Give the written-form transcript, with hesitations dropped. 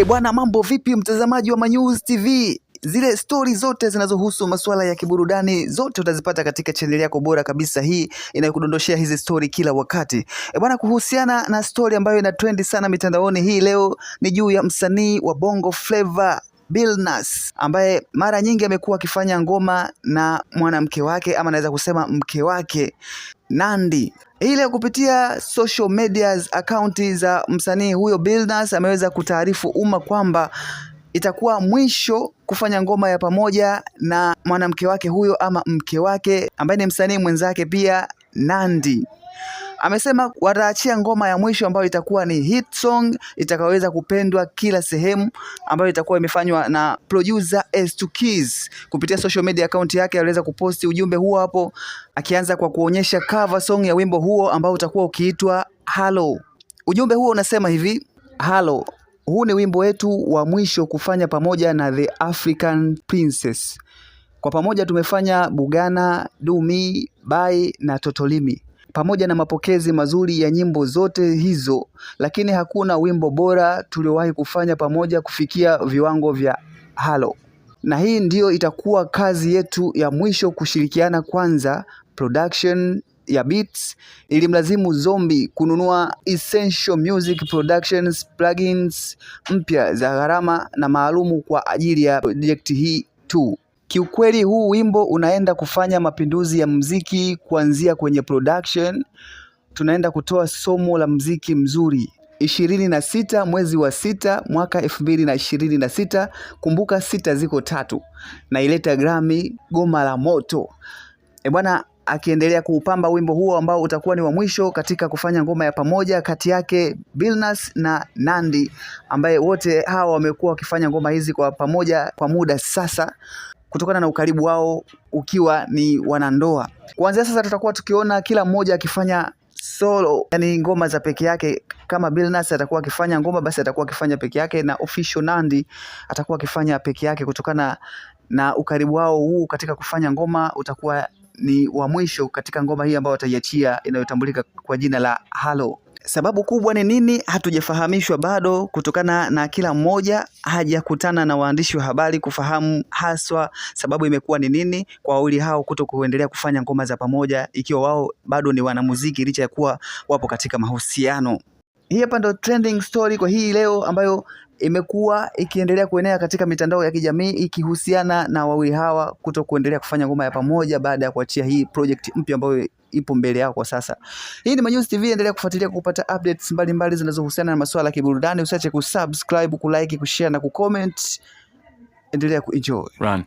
Bwana, mambo vipi mtazamaji wa Manyuzi TV? Zile story zote zinazohusu masuala ya kiburudani zote utazipata katika channel yako bora kabisa, hii inayokudondoshea hizi story kila wakati. Bwana, kuhusiana na story ambayo ina trend sana mitandaoni hii leo ni juu ya msanii wa Bongo Flava Billnass, ambaye mara nyingi amekuwa akifanya ngoma na mwanamke wake, ama naweza kusema mke wake Nandy. Ile kupitia social medias akaunti za msanii huyo Billnass ameweza kutaarifu umma kwamba itakuwa mwisho kufanya ngoma ya pamoja na mwanamke wake huyo ama mke wake ambaye ni msanii mwenzake pia Nandy. Amesema wataachia ngoma ya mwisho ambayo itakuwa ni hit song itakayoweza kupendwa kila sehemu, ambayo itakuwa imefanywa na producer S2Keys. Kupitia social media account yake aliweza kuposti ujumbe huo hapo, akianza kwa kuonyesha cover song ya wimbo huo ambao utakuwa ukiitwa Hello. Ujumbe huo unasema hivi: Hello, huu ni wimbo wetu wa mwisho kufanya pamoja na The African Princess. Kwa pamoja tumefanya Bugana, Do Me, Bye na Totolimi, pamoja na mapokezi mazuri ya nyimbo zote hizo, lakini hakuna wimbo bora tuliowahi kufanya pamoja kufikia viwango vya Hello. Na hii ndio itakuwa kazi yetu ya mwisho kushirikiana. Kwanza production ya beats ilimlazimu Zombi kununua Essential Music Productions plugins mpya za gharama na maalumu kwa ajili ya project hii tu. Kiukweli huu wimbo unaenda kufanya mapinduzi ya muziki kuanzia kwenye production. Tunaenda kutoa somo la muziki mzuri. 26 mwezi wa 6 mwaka 2026. Kumbuka 6 ziko 3. Na ileta Grammy goma la moto. Bwana, akiendelea kuupamba wimbo huo ambao utakuwa ni wa mwisho katika kufanya ngoma ya pamoja kati yake Billnass na Nandy, ambaye wote hawa wamekuwa wakifanya ngoma hizi kwa pamoja kwa muda sasa, kutokana na ukaribu wao ukiwa ni wanandoa. Kuanzia sasa tutakuwa tukiona kila mmoja akifanya solo, yani ngoma za peke yake. Kama Billnass atakuwa akifanya ngoma, basi atakuwa akifanya peke yake, na official Nandy atakuwa akifanya peke yake, kutokana na ukaribu wao huu katika kufanya ngoma. Utakuwa ni wa mwisho katika ngoma hii ambayo wataiachia inayotambulika kwa jina la Hello. Sababu kubwa ni nini hatujafahamishwa bado, kutokana na kila mmoja hajakutana na waandishi wa habari kufahamu haswa sababu imekuwa ni nini kwa wawili hao kuto kuendelea kufanya ngoma za pamoja, ikiwa wao bado ni wanamuziki licha ya kuwa wapo katika mahusiano. Hii hapa ndo trending story kwa hii leo, ambayo imekuwa ikiendelea kuenea katika mitandao ya kijamii ikihusiana na wawili hawa kuto kuendelea kufanya ngoma ya pamoja baada ya kuachia hii project mpya ambayo ipo mbele yao kwa sasa. Hii ni Manyuzi TV, endelea kufuatilia kupata updates mbalimbali zinazohusiana na masuala ya kiburudani. Usiache kusubscribe, kulike, kushare na kucomment. Endelea kuenjoy. Run.